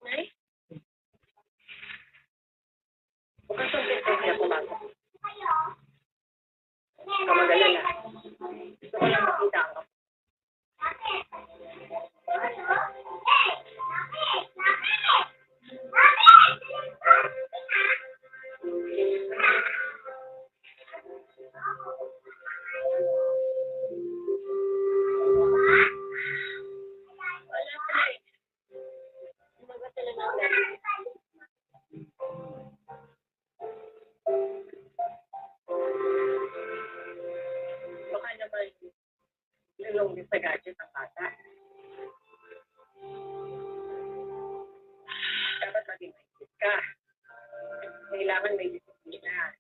Nay? Bukas ang pinto kaya pumasok. Kamag-alala. Gusto ko lang makita ako. Wala pa eh. Umaga sila ng gabi. Baka naman lulong din sa gadget ang bata. Dapat maging maisip ka. Kailangan may disiplina.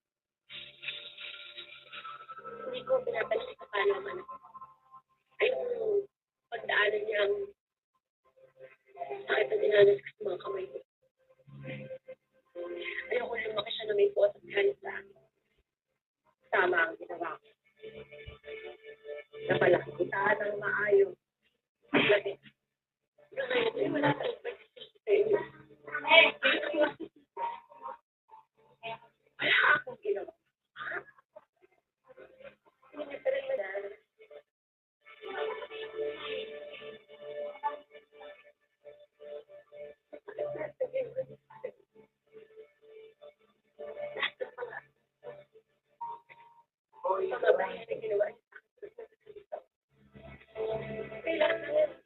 Hindi ko pinapansin sa paano naman ay yung pagdaanan niya ang sakit na dinanas sa mga kamay ko. Ayoko lumaki siya na may puot at galit sa akin. Tama ang ginawa ko. Napalaki kita ng maayos. Paglaki. Ngayon ay wala tayong pagsisisi sa inyo. Wala akong ginawa. Hindi pa rin madaan. Mga bahay na ginawa niya. Kailangan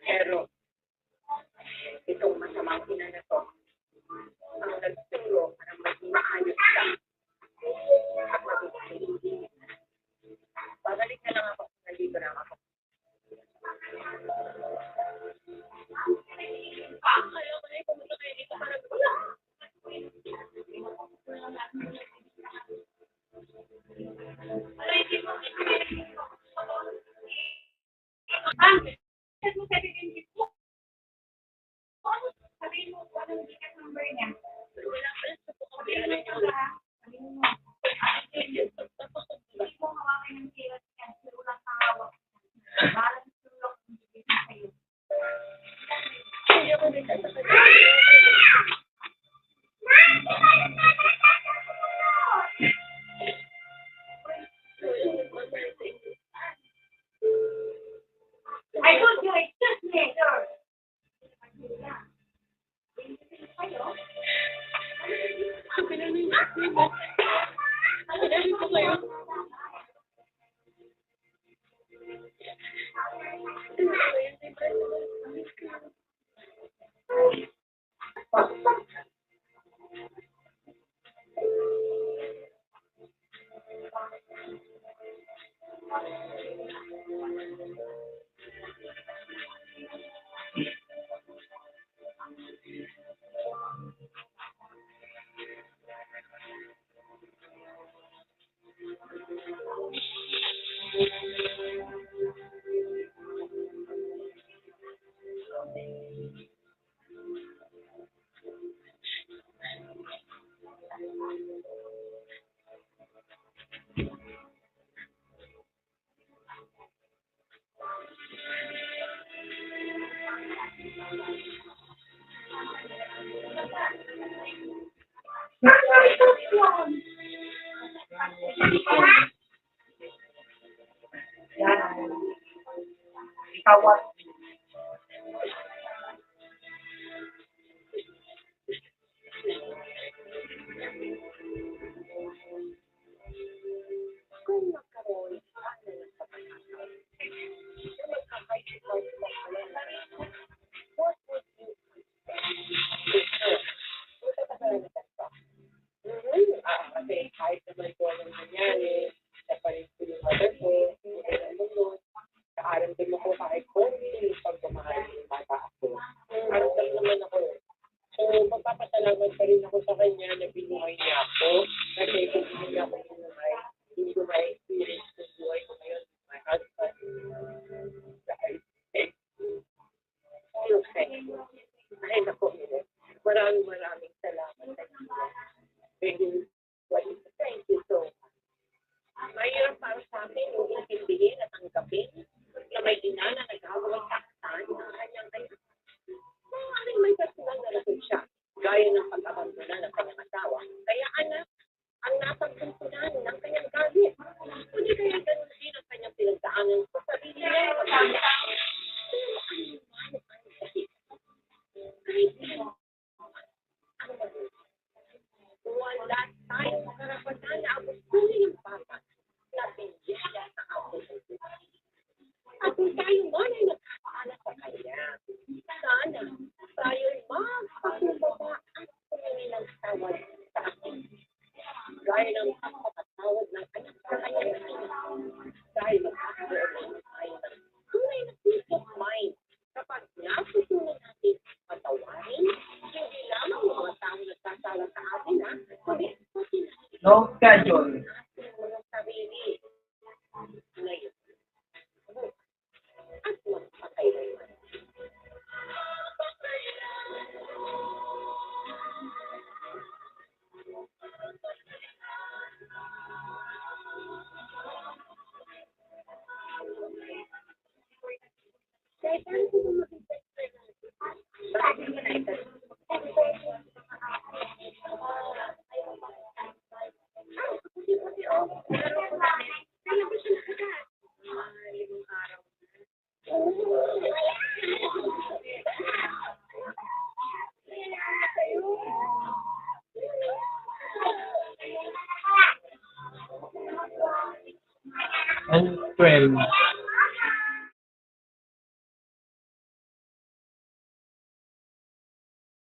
pero itong masamang ina na to ang nagturo para maging maayos ka at maging babalik na lang ako kung nandito lang ako. Kaya ko na pumunta kayo dito para Sabihin mo kung anong ticket number niya. wala pa lang sa Sabihin mo ito ha. Sabihin mo. Hindi mo hawakan ng kilos niya. Pero walang kahawak. Balance yung lock ng bibigyan sa'yo. hindi ako nagtataka. I told you, excuse me, sir. Sabi ko kayo. Tawag. Kung magkaroon, ano lang sa pagkakataon? Kung magkakaisip Mahirap para sa akin yung intindihin at tanggapin na may ina na nagagawang saktan ng kanyang anak. Maaaring may personal na rason siya, gaya ng pag-abandona ng kanyang asawa. Kaya anak, ang napagpuntunan ng kanyang galit. Kundi kaya ganun din ang kanyang pinagdaanan sa sarili niya. Pero ano man ang kasi, kahit ano ang mabuti. Wala tayong karapatan na abusuhin ng bata na bigyan sa ating at kung tayo man ay nagkakaanak sa kanya, sana tayo ay magpakumbaba at humingi ng tawad sa atin. Gaya ng pagpapatawad ng anak sa kanyang ina. Dahil magkakaroon tayo ng tunay na peace of mind kapag natutunan natin patawarin, hindi lamang yung mga taong nagkasala sa atin, kundi pati na No schedule. ating mga sarili. Ngayon, at magpakailanman. Kaya paano ko ba mag-best friend natin? Bakit ka na ito? Kasi meron ko namin. Kaya ba siya nakagat? 5 araw. And 12.